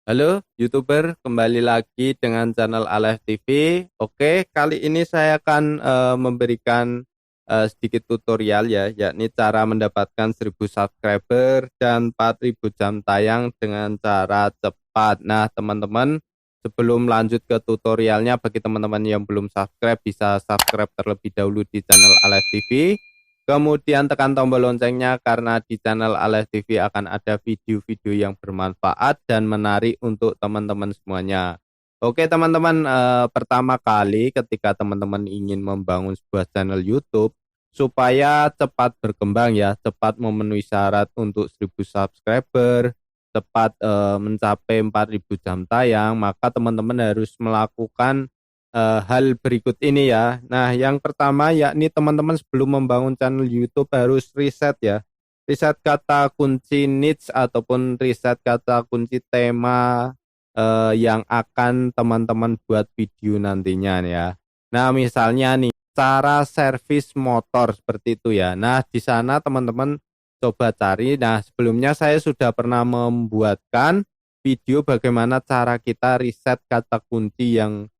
Halo YouTuber, kembali lagi dengan channel Alef TV. Oke, kali ini saya akan memberikan sedikit tutorial ya, yakni cara mendapatkan 1000 subscriber dan 4000 jam tayang dengan cara cepat. Nah, teman-teman, sebelum lanjut ke tutorialnya, bagi teman-teman yang belum subscribe, bisa subscribe terlebih dahulu di channel Alef TV. Kemudian tekan tombol loncengnya karena di channel Alef TV akan ada video-video yang bermanfaat dan menarik untuk teman-teman semuanya. Oke teman-teman, pertama kali ketika teman-teman ingin membangun sebuah channel YouTube supaya cepat berkembang ya, cepat memenuhi syarat untuk 1000 subscriber, cepat mencapai 4000 jam tayang, maka teman-teman harus melakukan hal berikut ini ya. Nah, yang pertama yakni teman-teman sebelum membangun channel YouTube harus riset ya. Riset kata kunci niche ataupun riset kata kunci tema yang akan teman-teman buat video nantinya ya. Nah, misalnya nih cara servis motor seperti itu ya. Nah, di sana teman-teman coba cari. Nah, sebelumnya saya sudah pernah membuatkan video bagaimana cara kita riset kata kunci yang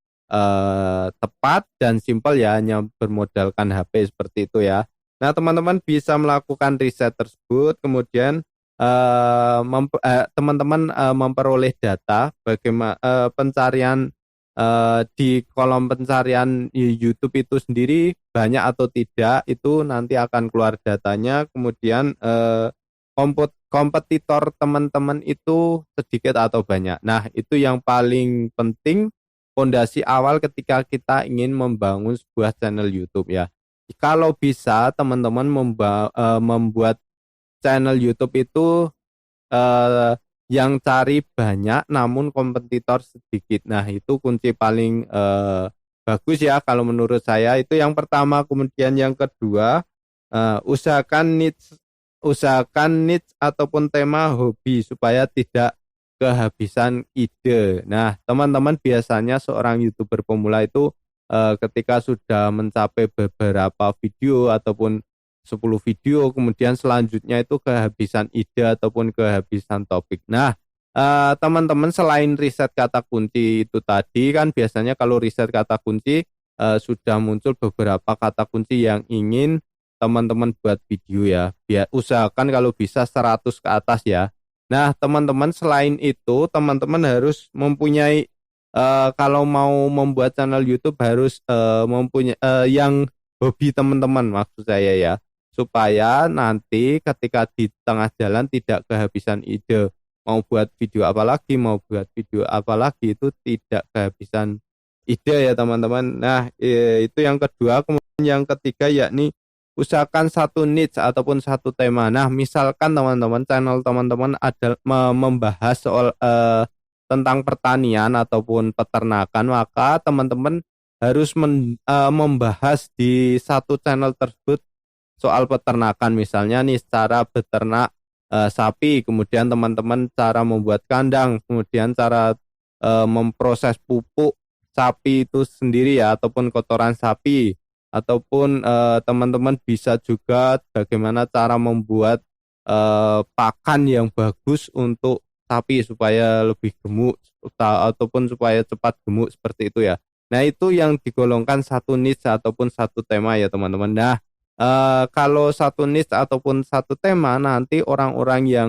tepat dan simpel ya, hanya bermodalkan HP seperti itu ya. Nah, teman-teman bisa melakukan riset tersebut, kemudian teman-teman memperoleh data bagaimana pencarian di kolom pencarian YouTube itu sendiri banyak atau tidak, itu nanti akan keluar datanya, kemudian kompetitor teman-teman itu sedikit atau banyak. Nah, itu yang paling penting, fondasi awal ketika kita ingin membangun sebuah channel YouTube ya. Kalau bisa teman-teman membuat channel YouTube itu eh, yang cari banyak namun kompetitor sedikit. Nah, itu kunci paling bagus ya kalau menurut saya. Itu yang pertama. Kemudian yang kedua, usahakan niche ataupun tema hobi supaya tidak kehabisan ide. Nah, teman-teman, biasanya seorang YouTuber pemula itu ketika sudah mencapai beberapa video ataupun 10 video, kemudian selanjutnya itu kehabisan ide ataupun kehabisan topik. Nah, teman-teman, selain riset kata kunci itu tadi, kan biasanya kalau riset kata kunci sudah muncul beberapa kata kunci yang ingin teman-teman buat video ya. Biar usahakan kalau bisa 100 ke atas ya. Nah, teman-teman, selain itu teman-teman harus mempunyai kalau mau membuat channel YouTube harus mempunyai yang hobi teman-teman, maksud saya ya. Supaya nanti ketika di tengah jalan tidak kehabisan ide. Mau buat video apa lagi, mau buat video apa lagi, itu tidak kehabisan ide ya teman-teman. Nah, itu yang kedua. Kemudian yang ketiga yakni usahakan satu niche ataupun satu tema. Nah, misalkan teman-teman channel teman-teman ada membahas soal tentang pertanian ataupun peternakan, maka teman-teman harus membahas di satu channel tersebut soal peternakan, misalnya nih cara beternak sapi, kemudian teman-teman cara membuat kandang, kemudian cara memproses pupuk sapi itu sendiri ya, ataupun kotoran sapi, ataupun teman-teman bisa juga bagaimana cara membuat pakan yang bagus untuk sapi supaya lebih gemuk ataupun supaya cepat gemuk seperti itu ya. Nah, itu yang digolongkan satu niche ataupun satu tema ya teman-teman. Nah, kalau satu niche ataupun satu tema, nanti orang-orang yang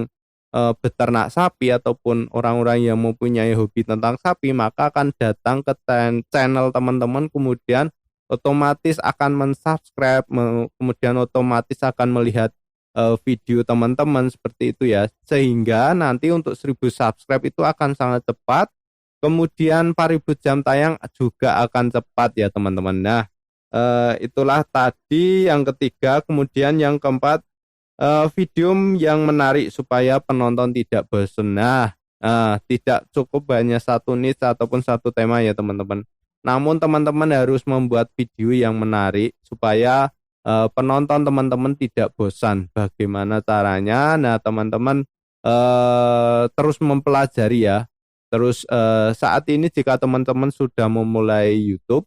beternak sapi ataupun orang-orang yang mempunyai hobi tentang sapi maka akan datang ke channel teman-teman, kemudian otomatis akan mensubscribe, kemudian otomatis akan melihat video teman-teman seperti itu ya. Sehingga nanti untuk 1000 subscribe itu akan sangat cepat. Kemudian 4000 jam tayang juga akan cepat ya teman-teman. Nah, itulah tadi yang ketiga. Kemudian yang keempat, video yang menarik supaya penonton tidak bosan. Nah, tidak cukup hanya satu niche ataupun satu tema ya teman-teman. Namun teman-teman harus membuat video yang menarik supaya penonton teman-teman tidak bosan. Bagaimana caranya? Nah, teman-teman terus mempelajari ya. Terus saat ini jika teman-teman sudah memulai YouTube,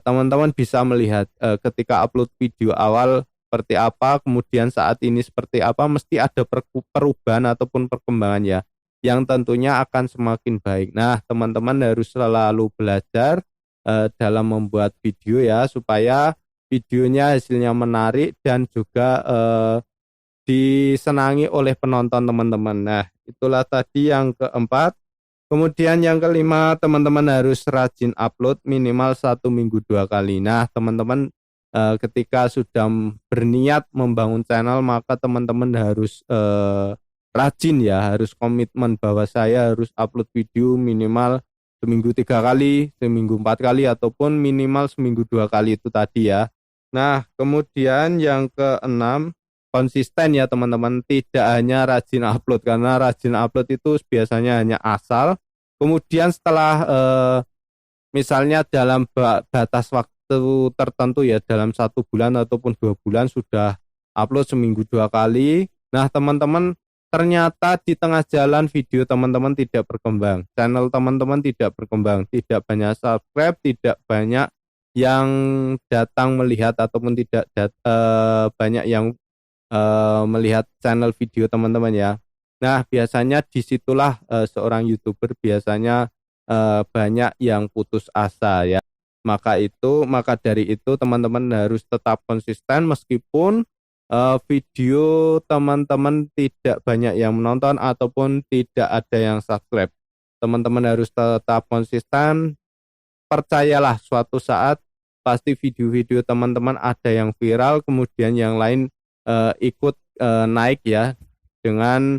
teman-teman bisa melihat ketika upload video awal seperti apa, kemudian saat ini seperti apa, mesti ada perubahan ataupun perkembangan ya. yang tentunya akan semakin baik. Nah, teman-teman harus selalu belajar dalam membuat video ya, supaya videonya hasilnya menarik dan juga disenangi oleh penonton teman-teman. Nah, itulah tadi yang keempat. Kemudian yang kelima, teman-teman harus rajin upload minimal 1 minggu 2 kali. Nah, teman-teman ketika sudah berniat membangun channel, maka teman-teman harus rajin ya, harus komitmen bahwa saya harus upload video minimal seminggu 3 kali, seminggu 4 kali, ataupun minimal seminggu 2 kali itu tadi ya. Nah, kemudian yang keenam, konsisten ya teman-teman, tidak hanya rajin upload, karena rajin upload itu biasanya hanya asal, kemudian setelah misalnya dalam batas waktu tertentu ya, dalam 1 bulan ataupun 2 bulan sudah upload seminggu 2 kali. Nah teman-teman, ternyata di tengah jalan video teman-teman tidak berkembang, channel teman-teman tidak berkembang, tidak banyak subscribe, tidak banyak yang datang melihat, ataupun tidak banyak yang melihat channel video teman-teman ya. Nah, biasanya disitulah seorang YouTuber biasanya banyak yang putus asa ya. Maka dari itu teman-teman harus tetap konsisten meskipun video teman-teman tidak banyak yang menonton ataupun tidak ada yang subscribe. Teman-teman harus tetap konsisten. Percayalah suatu saat pasti video-video teman-teman ada yang viral, kemudian yang lain ikut naik ya, dengan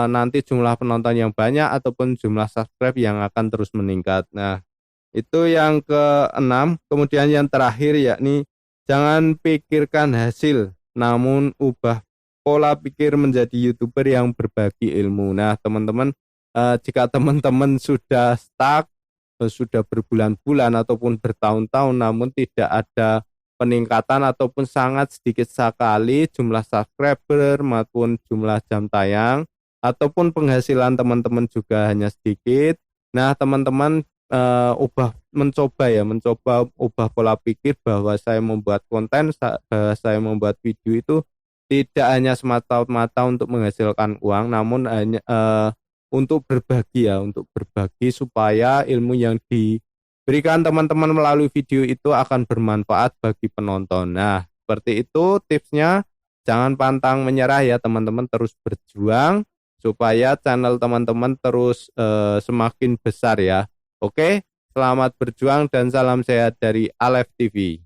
nanti jumlah penonton yang banyak ataupun jumlah subscribe yang akan terus meningkat. Nah, itu yang keenam. Kemudian yang terakhir yakni jangan pikirkan hasil, namun ubah pola pikir menjadi YouTuber yang berbagi ilmu. Nah, teman-teman, jika teman-teman sudah stuck, sudah berbulan-bulan ataupun bertahun-tahun namun tidak ada peningkatan ataupun sangat sedikit sekali jumlah subscriber maupun jumlah jam tayang, ataupun penghasilan teman-teman juga hanya sedikit. Nah, teman-teman mencoba ubah pola pikir bahwa saya membuat konten, bahwa saya membuat video itu tidak hanya semata-mata untuk menghasilkan uang, namun hanya untuk berbagi ya, untuk berbagi supaya ilmu yang diberikan teman-teman melalui video itu akan bermanfaat bagi penonton. Nah, seperti itu tipsnya. Jangan pantang menyerah ya teman-teman, terus berjuang supaya channel teman-teman terus semakin besar ya. Oke, selamat berjuang dan salam sehat dari Alef TV.